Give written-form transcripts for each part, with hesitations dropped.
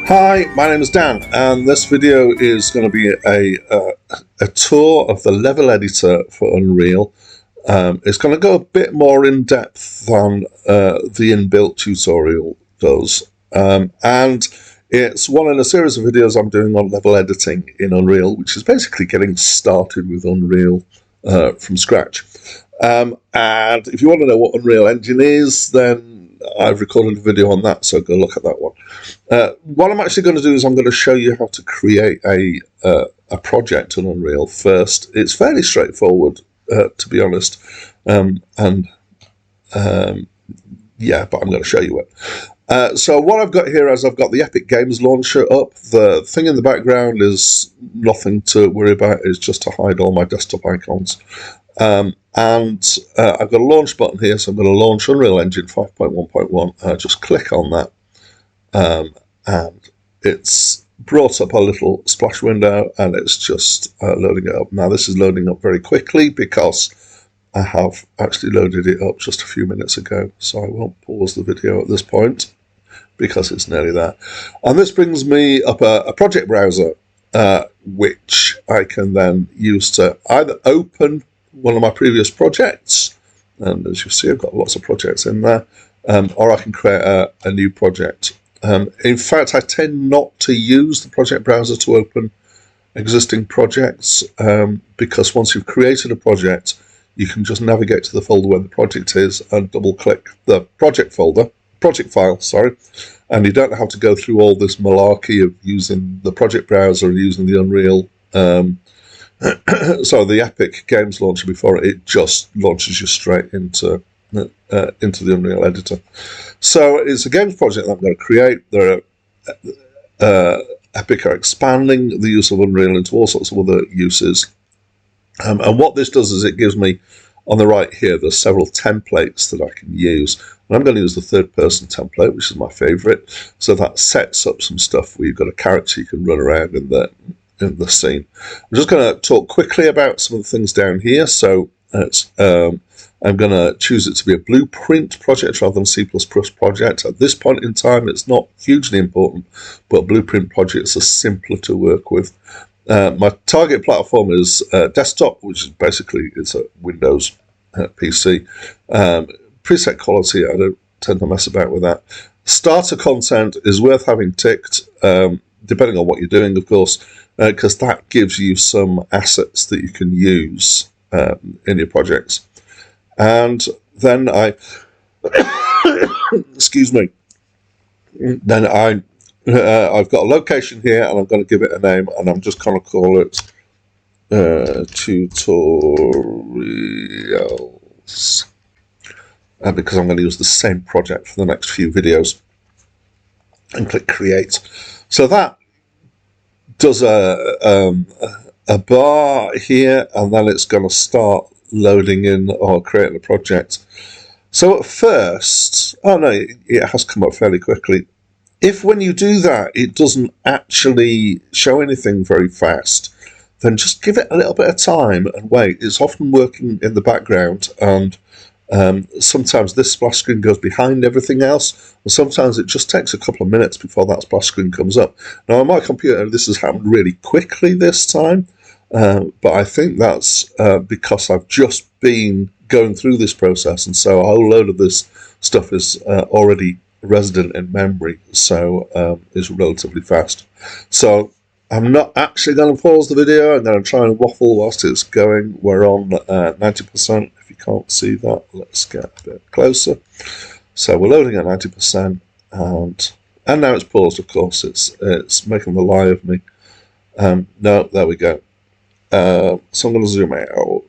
Hi, my name is Dan, and this video is going to be a tour of the level editor for Unreal. It's going to go a bit more in depth than the inbuilt tutorial does, and it's one in a series of videos I'm doing on level editing in Unreal, which is basically getting started with Unreal from scratch. And if you want to know what Unreal Engine is, then I've recorded a video on that, so go look at that one. What I'm actually going to do is I'm going to show you how to create a project in Unreal first. It's fairly straightforward, to be honest, yeah, but I'm going to show you it. So what I've got here is I've got the Epic Games launcher up. The thing in the background is nothing to worry about. It's just to hide all my desktop icons. And I've got a launch button here, so I'm going to launch Unreal Engine 5.1.1. Just click on that, and it's brought up a little splash window, and it's just loading it up. Now this is loading up very quickly because I have actually loaded it up just a few minutes ago, so I won't pause the video at this point because it's nearly there. And this brings me up a project browser, which I can then use to either open one of my previous projects, and as you see I've got lots of projects in there, or I can create a new project. In fact, I tend not to use the project browser to open existing projects, because once you've created a project you can just navigate to the folder where the project is and double click the project file, sorry, and you don't have to go through all this malarkey of using the project browser and using the Unreal so the Epic Games launcher before it just launches you straight into the Unreal editor. So it's a games project that I'm going to create. Epic are expanding the use of Unreal into all sorts of other uses. And what this does is it gives me, on the right here, there's several templates that I can use. And I'm going to use the third-person template, which is my favorite. So that sets up some stuff where you've got a character you can run around in the scene. I'm just going to talk quickly about some of the things down here. So I'm going to choose it to be a blueprint project rather than C++ project. At this point in time, it's not hugely important, but blueprint projects are simpler to work with. My target platform is desktop, which is basically it's a Windows PC. Preset quality, I don't tend to mess about with that. Starter content is worth having ticked, depending on what you're doing, of course, because that gives you some assets that you can use in your projects. And then excuse me, then I've got a location here, and I'm going to give it a name, and I'm just going to call it tutorials, because I'm going to use the same project for the next few videos, and click create. So that does a bar here, and then it's going to start loading in or creating a project. So at first, oh no, it has come up fairly quickly. If when you do that it doesn't actually show anything very fast, then just give it a little bit of time and wait. It's often working in the background, and sometimes this splash screen goes behind everything else, and sometimes it just takes a couple of minutes before that splash screen comes up. Now on my computer this has happened really quickly this time, but I think that's because I've just been going through this process, and so a whole load of this stuff is already resident in memory, so it's relatively fast. So I'm not actually going to pause the video. I'm going to try and waffle whilst it's going. We're on 90%. If you can't see that, let's get a bit closer. So we're loading at 90%, and now it's paused. Of course, it's making the lie of me. No, there we go. So I'm going to zoom out,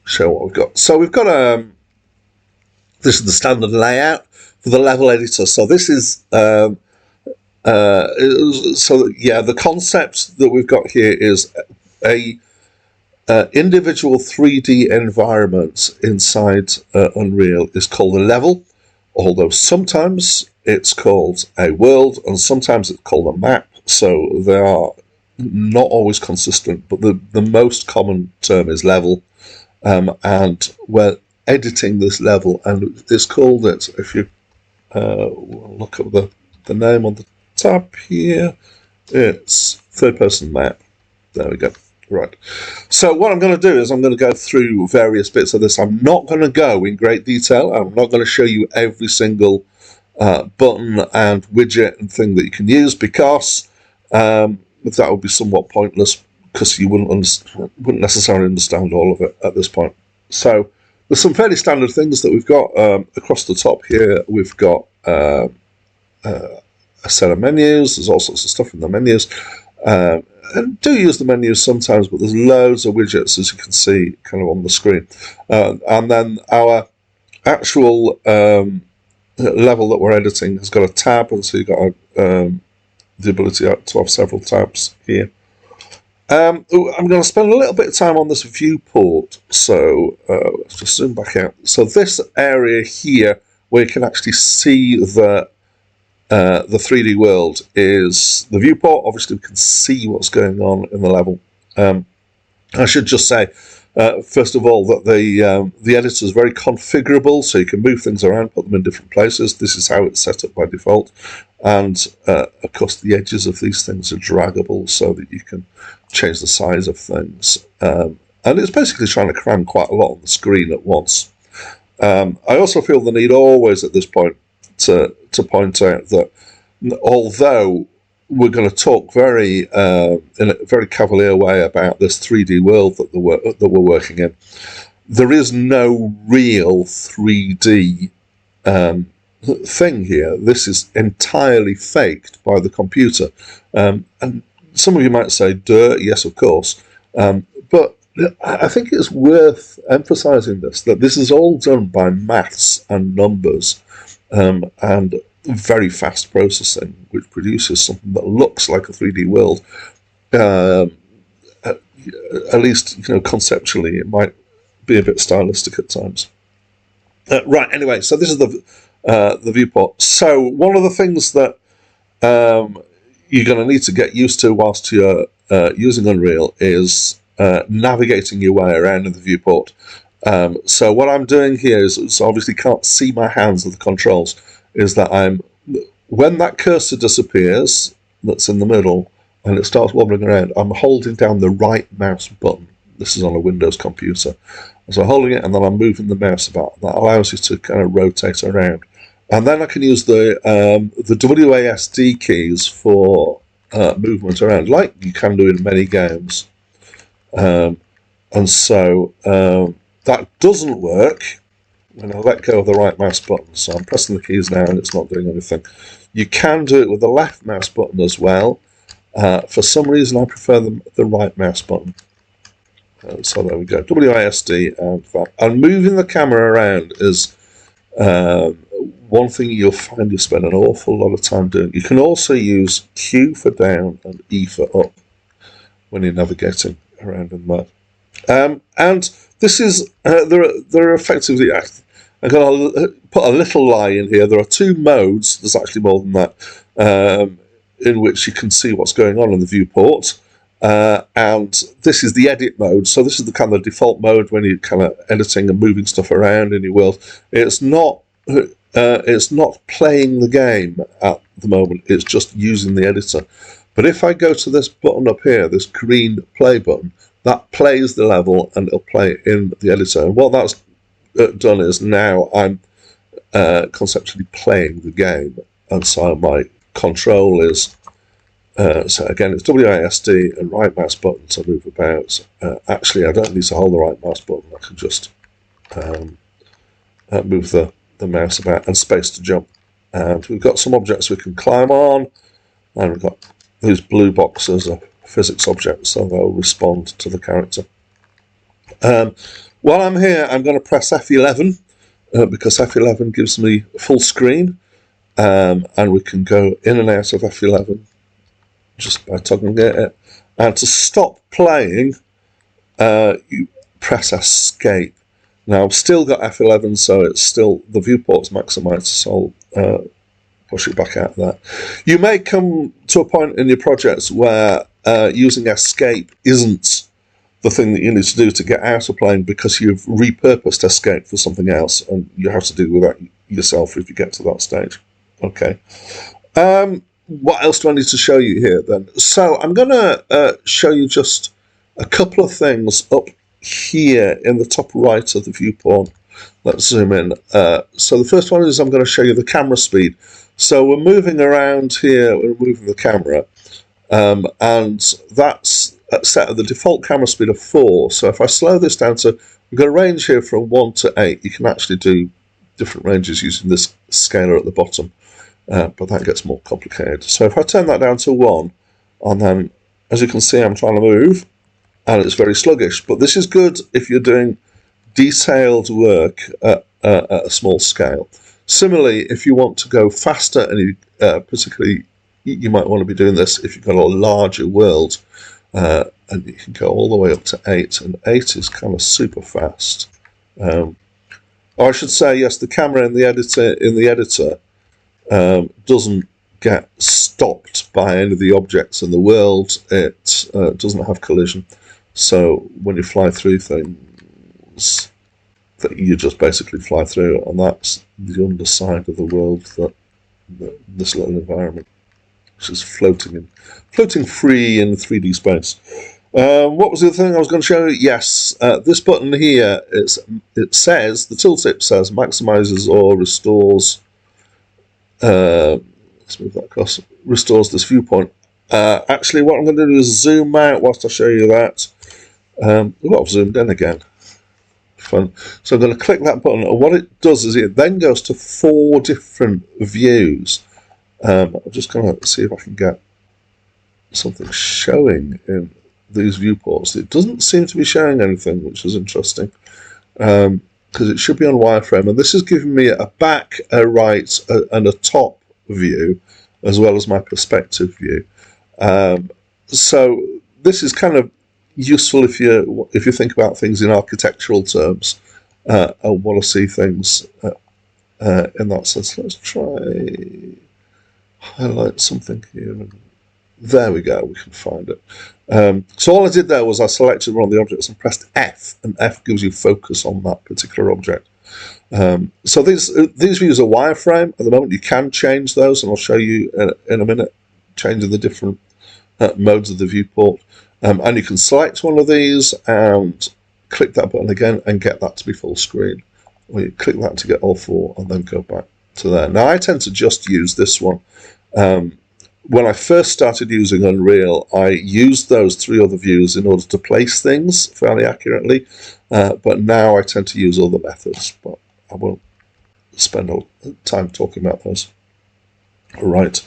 show what we've got. So we've got this is the standard layout for the level editor. So this is so yeah, the concept that we've got here is a individual 3D environment inside Unreal is called a level, although sometimes it's called a world and sometimes it's called a map. So they are not always consistent, but the most common term is level, and we're editing this level, and it's called it, if you look at the name on tab here. It's third person map. There we go. Right. So what I'm going to do is I'm going to go through various bits of this. I'm not going to go in great detail. I'm not going to show you every single button and widget and thing that you can use, because that would be somewhat pointless, because you wouldn't necessarily understand all of it at this point. So there's some fairly standard things that we've got across the top here. We've got a set of menus. There's all sorts of stuff in the menus. And do use the menus sometimes, but there's loads of widgets, as you can see, kind of on the screen. And then our actual level that we're editing has got a tab, and so you've got the ability to have several tabs here. I'm going to spend a little bit of time on this viewport, so let's just zoom back out. So this area here, where you can actually see the 3D world, is the viewport. Obviously, we can see what's going on in the level. I should just say, first of all, that the editor is very configurable, so you can move things around, put them in different places. This is how it's set up by default. And, of course, the edges of these things are draggable, so that you can change the size of things. And it's basically trying to cram quite a lot on the screen at once. I also feel the need always at this point to point out that although we're going to talk in a very cavalier way about this 3D world that we're working in, there is no real 3D thing here. This is entirely faked by the computer. And some of you might say, duh, yes, of course. But I think it's worth emphasizing that this is all done by maths and numbers. And very fast processing, which produces something that looks like a 3D world. At least, conceptually, it might be a bit stylistic at times. Right. Anyway, so this is the viewport. So one of the things that you're going to need to get used to whilst you're using Unreal is navigating your way around in the viewport. So what I'm doing here is, so obviously can't see my hands with the controls, is that when that cursor disappears, that's in the middle, and it starts wobbling around, I'm holding down the right mouse button. This is on a Windows computer. So I'm holding it, and then I'm moving the mouse about. That allows you to kind of rotate around. And then I can use the WASD keys for movement around, like you can do in many games. And so that doesn't work when I let go of the right mouse button. So I'm pressing the keys now and it's not doing anything. You can do it with the left mouse button as well. For some reason I prefer the right mouse button. So there we go, WASD and that. And moving the camera around is one thing you'll find you spend an awful lot of time doing. You can also use Q for down and E for up when you're navigating around in the map. And this is, there are effectively, I'm going to put a little lie in here. There are two modes, there's actually more than that, in which you can see what's going on in the viewport. And this is the edit mode. So this is the kind of default mode when you're kind of editing and moving stuff around in your world. It's not playing the game at the moment. It's just using the editor. But if I go to this button up here, this green play button, that plays the level and it'll play it in the editor. And what that's done is now I'm conceptually playing the game. And so my control is, so again, it's WASD and right mouse button to move about. Actually, I don't need to hold the right mouse button. I can just move the mouse about, and space to jump. And we've got some objects we can climb on, and we've got these blue boxes are physics objects, so they'll respond to the character. While I'm here, I'm going to press F11 because F11 gives me full screen, and we can go in and out of F11 just by toggling it. And to stop playing, you press Escape. Now I've still got F11, so it's still, the viewport's maximised, so I'll push it back out of that. You may come to a point in your projects where using Escape isn't the thing that you need to do to get out of playing because you've repurposed Escape for something else, and you have to deal with that yourself if you get to that stage. Okay. what else do I need to show you here then? So I'm going to show you just a couple of things up here in the top right of the viewport. Let's zoom in. So the first one is I'm going to show you the camera speed. So we're moving around here, we're moving the camera, and that's set at the default camera speed of 4. So if I slow this down to, we've got a range here from 1 to 8. You can actually do different ranges using this scaler at the bottom, but that gets more complicated. So if I turn that down to 1, and then, as you can see, I'm trying to move, and it's very sluggish. But this is good if you're doing detailed work at a small scale. Similarly, if you want to go faster, and you, particularly you might want to be doing this if you've got a larger world, and you can go all the way up to 8, and 8 is kind of super fast. Or I should say, yes, the camera in the editor doesn't get stopped by any of the objects in the world. It doesn't have collision, so when you fly through things, that you just basically fly through, and that's the underside of the world, that this little environment, which is floating free in 3D space. What was the other thing I was going to show you? Yes, this button here, it says, the tooltip says, maximizes or restores. Let's move that across. Restores this viewpoint. Actually, what I'm going to do is zoom out whilst I show you that. I've zoomed in again. Fun. So I'm going to click that button, and what it does is it then goes to 4 different views. I'm just going to see if I can get something showing in these viewports. It doesn't seem to be showing anything, which is interesting, because it should be on wireframe. And this is giving me a back, a right, and a top view, as well as my perspective view. So this is kind of useful if you think about things in architectural terms and want to see things in that sense. Let's try highlight something here. There we go, we can find it. So all I did there was I selected one of the objects and pressed F, and F gives you focus on that particular object. So these views are wireframe at the moment. You can change those, and I'll show you in a minute, changing the different modes of the viewport. And you can select one of these and click that button again and get that to be full screen. Or you click that to get all 4 and then go back to there. Now I tend to just use this one. When I first started using Unreal, I used those 3 other views in order to place things fairly accurately, but now I tend to use other methods, but I won't spend all time talking about those. All right.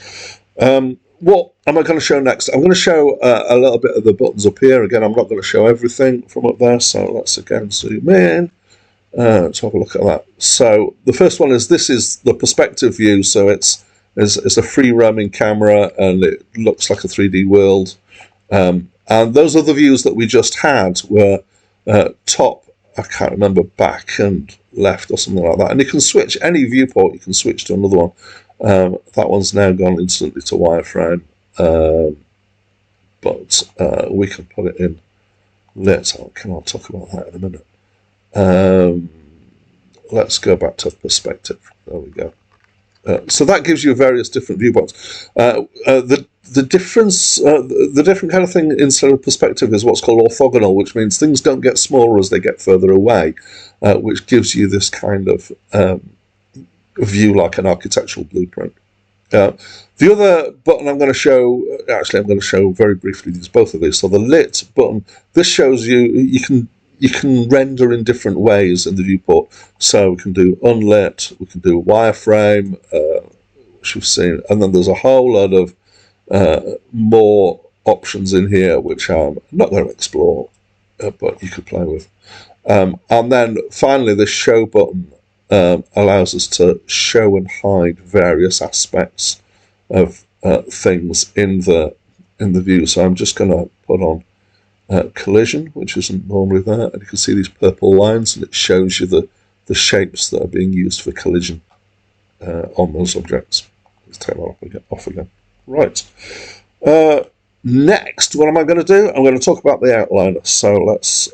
What am I going to show next? I'm going to show a little bit of the buttons up here. Again, I'm not going to show everything from up there, so let's again zoom in to have a look at that. So the first one is, this is the perspective view, so it's a free roaming camera, and it looks like a 3D world. And those other views that we just had were top, I can't remember, back and left or something like that. And you can switch any viewport, you can switch to another one. That one's now gone instantly to wireframe, but we can put it in lit. I'll talk about that in a minute. Let's go back to perspective. There we go. So that gives you various different viewpoints. The difference, the different kind of thing instead of perspective is what's called orthogonal, which means things don't get smaller as they get further away, which gives you this kind of view like an architectural blueprint. The other button I'm going to show, actually I'm going to show very briefly both of these. So the lit button, this shows you can render in different ways in the viewport. So we can do unlit, we can do wireframe, which we've seen, and then there's a whole lot of more options in here which I'm not going to explore, but you could play with. And then finally, this show button allows us to show and hide various aspects of things in the view. So I'm just going to put on collision, which isn't normally there, and you can see these purple lines, and it shows you the shapes that are being used for collision on those objects. Let's take that off again. Right. Next, what am I going to do? I'm going to talk about the outliner. So let's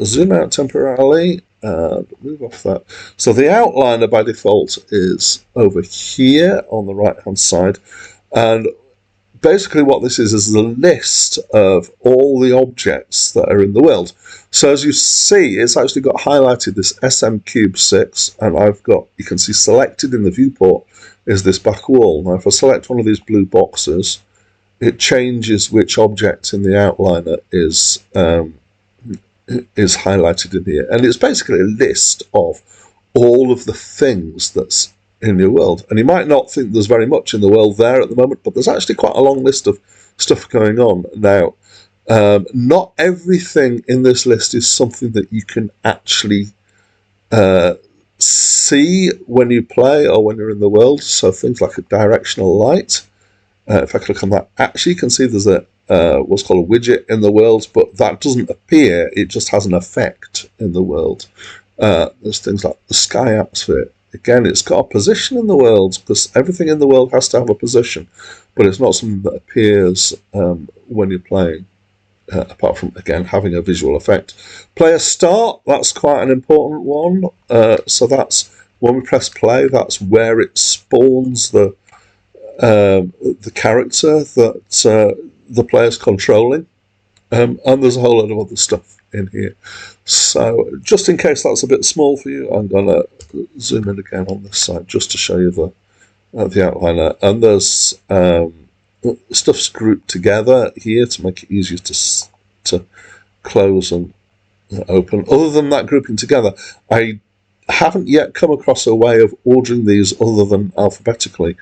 zoom out temporarily and move off that. So the outliner by default is over here on the right hand side, and basically what this is the list of all the objects that are in the world. So as you see, it's actually got highlighted this SM cube 6, and I've got, you can see selected in the viewport is this back wall. Now if I select one of these blue boxes, it changes which object in the outliner is highlighted in here, and it's basically a list of all of the things that's in your world. And you might not think there's very much in the world there at the moment, but there's actually quite a long list of stuff going on now. Not everything in this list is something that you can actually see when you play or when you're in the world. So things like a directional light. If I click on that, actually you can see there's a what's called a widget in the world, but that doesn't appear, it just has an effect in the world. There's things like the sky atmosphere. Again, it's got a position in the world, because everything in the world has to have a position, but it's not something that appears when you're playing, apart from, again, having a visual effect. Player start, that's quite an important one. So that's, when we press play, that's where it spawns the character that the player's controlling. And there's a whole lot of other stuff in here. So just in case that's a bit small for you, I'm going to zoom in again on this side just to show you the outliner. And there's stuff's grouped together here to make it easier to close and open. Other than that grouping together, I haven't yet come across a way of ordering these other than alphabetically.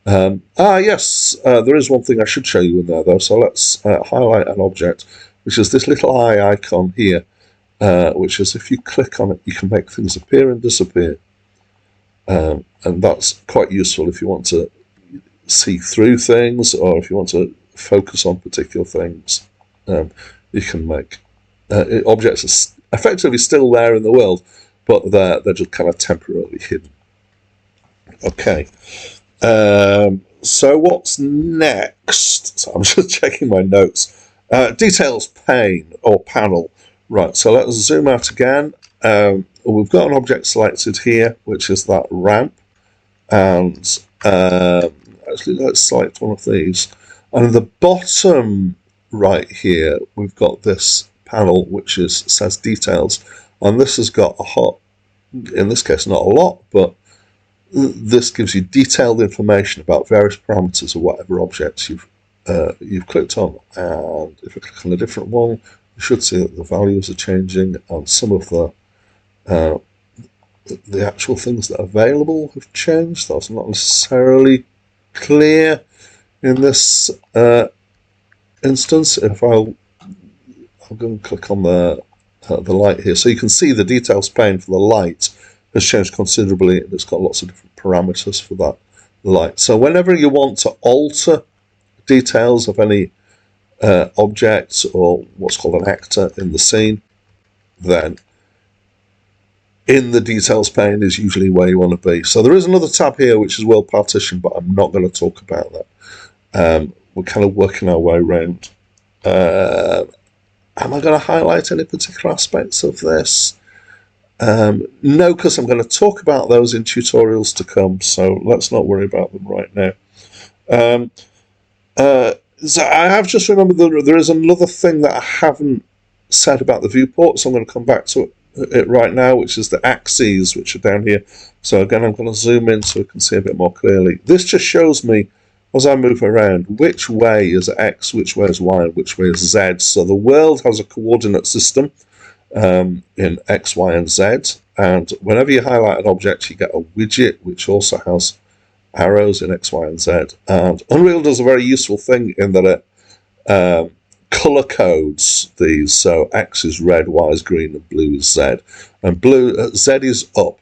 Yes, there is one thing I should show you in there though. So let's highlight an object, which is this little eye icon here, which is, if you click on it, you can make things appear and disappear. And that's quite useful if you want to see through things, or if you want to focus on particular things. You can make objects are effectively still there in the world, but they're just kind of temporarily hidden. Okay. So what's next? So I'm just checking my notes. Details pane or panel. Right, so let's zoom out again. We've got an object selected here, which is that ramp. And actually, let's select one of these. And at the bottom right here, we've got this panel, which says details. And this has got in this case, not a lot, but this gives you detailed information about various parameters of whatever objects you've clicked on. And if you click on a different one, you should see that the values are changing, and some of the actual things that are available have changed. That's not necessarily clear in this instance. If I'll go and click on the light here, so you can see the details pane for the light has changed considerably, and it's got lots of different parameters for that light. So whenever you want to alter details of any object or what's called an actor in the scene, then in the details pane is usually where you want to be. So there is another tab here which is world partition, but I'm not going to talk about that. We're kind of working our way around. Am I going to highlight any particular aspects of this? No, because I'm going to talk about those in tutorials to come, so let's not worry about them right now. So I have just remembered that there is another thing that I haven't said about the viewport, so I'm going to come back to it right now, which is the axes, which are down here. So again, I'm going to zoom in so we can see a bit more clearly. This just shows me, as I move around, which way is X, which way is Y, and which way is Z. So the world has a coordinate system in X, Y, and Z. And whenever you highlight an object, you get a widget, which also has arrows in X, Y, and Z. And Unreal does a very useful thing in that it color codes these. So X is red, Y is green, and blue is Z. And Z is up.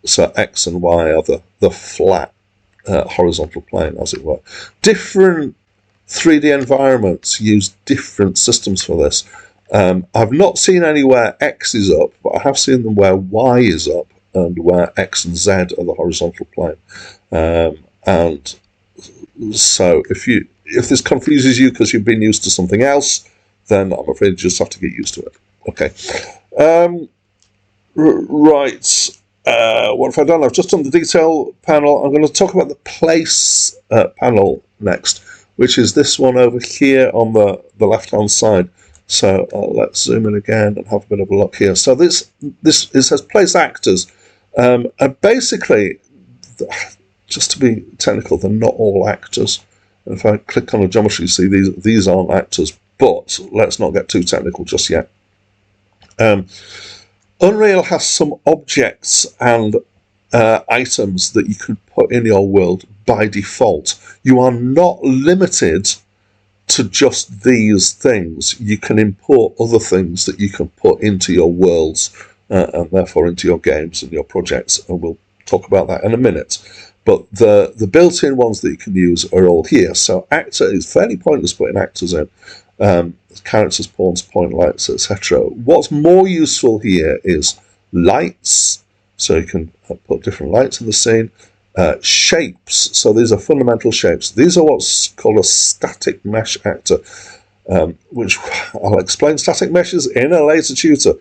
So X and Y are the flat horizontal plane, as it were. Different 3D environments use different systems for this. I've not seen anywhere X is up, but I have seen them where Y is up and where X and Z are the horizontal plane. And so if this confuses you because you've been used to something else, then I'm afraid you just have to get used to it. Okay. Right. What have I done? I've just done the detail panel. I'm going to talk about the place panel next, which is this one over here on the left-hand side. So let's zoom in again and have a bit of a look here. So this it says place actors, and basically, just to be technical, they're not all actors. And if I click on the geometry, you see these aren't actors. But let's not get too technical just yet. Unreal has some objects and items that you can put in your world by default. You are not limited to just these things. You can import other things that you can put into your worlds and therefore into your games and your projects, and we'll talk about that in a minute. But the built-in ones that you can use are all here. So actor is fairly pointless putting actors in. Characters, pawns, point lights, etc. What's more useful here is lights, so you can put different lights in the scene. Shapes, so these are fundamental shapes. These are what's called a static mesh actor, which I'll explain static meshes in a later tutor.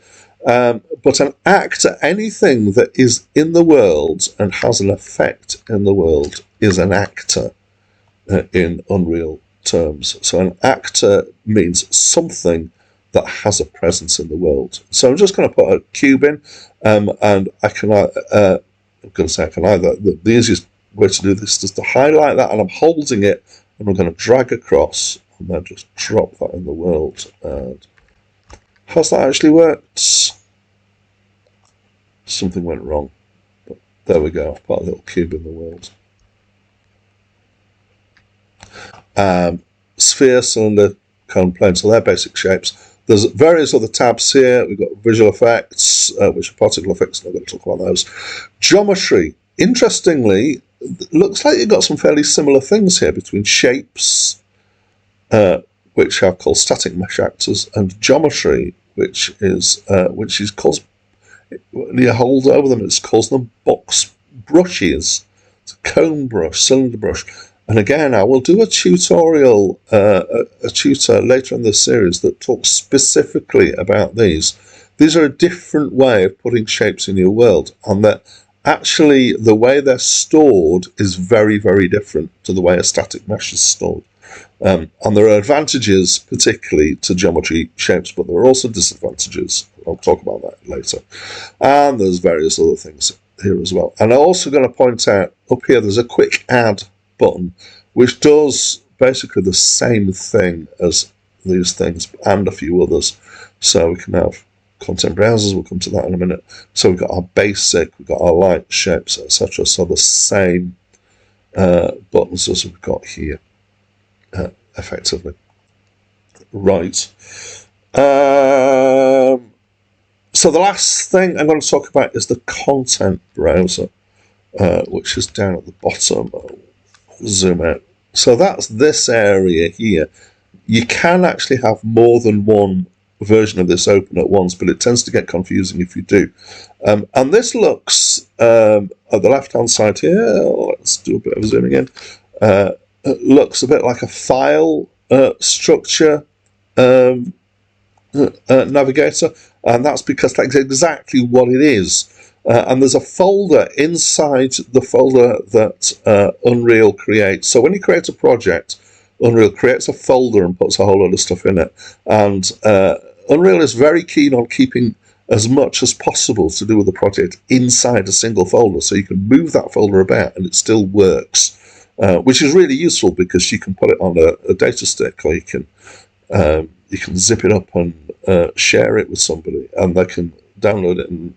But an actor, anything that is in the world and has an effect in the world, is an actor in Unreal terms. So an actor means something that has a presence in the world. So I'm just going to put a cube in, and I can the easiest way to do this is to highlight that, and I'm holding it, and I'm going to drag across, and then just drop that in the world. And has that actually worked? Something went wrong, but there we go. I've put a little cube in the world. Sphere, cylinder, cone, plane, so they're basic shapes. There's various other tabs here. We've got visual effects, which are particle effects, and I'm going to talk about those. Geometry. Interestingly, looks like you've got some fairly similar things here between shapes, which are called static mesh actors, and geometry, which is called, when you hold over them, it calls them box brushes. It's a cone brush, cylinder brush. And again, I will do a tutorial, a tutor later in this series that talks specifically about these. These are a different way of putting shapes in your world, and that actually the way they're stored is very, very different to the way a static mesh is stored. And there are advantages, particularly to geometry shapes, but there are also disadvantages. I'll talk about that later. And there's various other things here as well. And I'm also going to point out up here, there's a quick add button, which does basically the same thing as these things and a few others. So we can have content browsers, we'll come to that in a minute. So we've got our basic, we've got our light shapes, etc. So the same buttons as we've got here, effectively. Right. So the last thing I'm going to talk about is the content browser, which is down at the bottom. Zoom out. So that's this area here. You can actually have more than one version of this open at once, but it tends to get confusing if you do. And this looks at the left-hand side here. Let's do a bit of zooming in. It looks a bit like a file structure navigator, and that's because that's exactly what it is. And there's a folder inside the folder that Unreal creates. So when you create a project, Unreal creates a folder and puts a whole lot of stuff in it. And Unreal is very keen on keeping as much as possible to do with the project inside a single folder. So you can move that folder about and it still works, which is really useful because you can put it on a data stick, or you can zip it up and share it with somebody, and they can download it and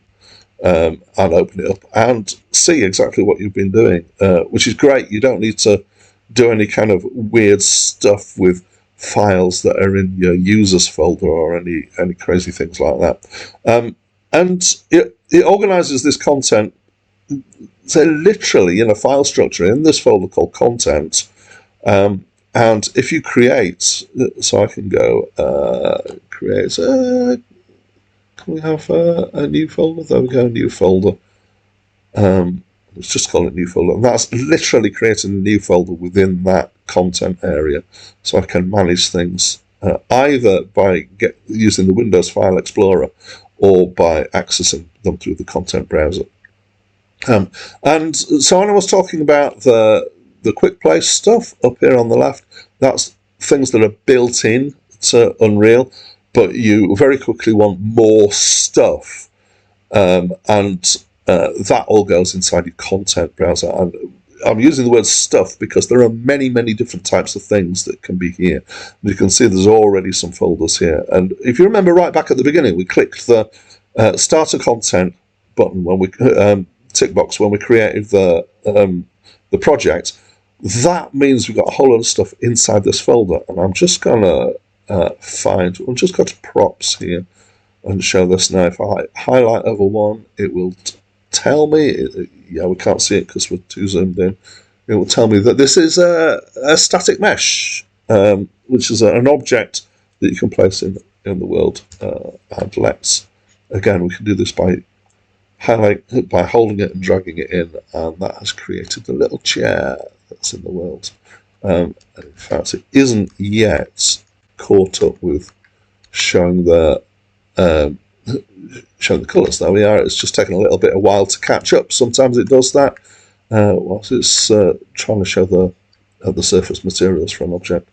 open it up and see exactly what you've been doing, which is great. You don't need to do any kind of weird stuff with files that are in your users folder or any crazy things like that. And it organizes this content, so literally in a file structure in this folder called content. And if you create, so I can go create can we have a new folder? There we go, new folder. Let's just call it new folder. And that's literally creating a new folder within that content area. So I can manage things either by using the Windows File Explorer or by accessing them through the content browser. And so when I was talking about the quick place stuff up here on the left, that's things that are built in to Unreal, but you very quickly want more stuff, and that all goes inside your content browser. And I'm using the word stuff because there are many, many different types of things that can be here. And you can see there's already some folders here. And if you remember right back at the beginning, we clicked the starter content button when we tick box when we created the project. That means we've got a whole lot of stuff inside this folder. And I'm just going to I'll just go to props here and show this now. If I highlight over one, it will tell me, yeah, we can't see it because we're too zoomed in. It will tell me that this is a static mesh, which is an object that you can place in the world. And let's, again, we can do this by holding it and dragging it in, and that has created a little chair that's in the world. In fact, it isn't yet caught up with showing the colours. There we are. It's just taken a little bit of while to catch up. Sometimes it does that whilst it's trying to show the surface materials for an object.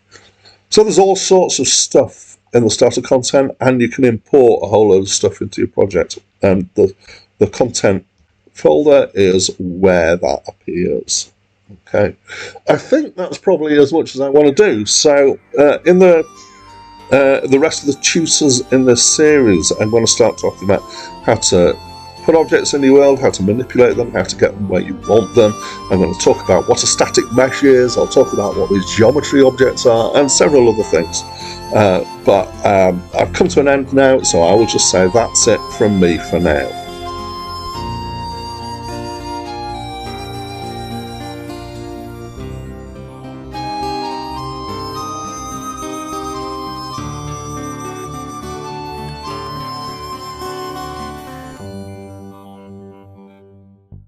So there's all sorts of stuff in the starter content, and you can import a whole load of stuff into your project. And the content folder is where that appears. Okay, I think that's probably as much as I want to do. So in the rest of the tutors in this series, I'm going to start talking about how to put objects in your world, how to manipulate them, how to get them where you want them. I'm going to talk about what a static mesh is. I'll talk about what these geometry objects are, and several other things. But I've come to an end now, so I will just say that's it from me for now.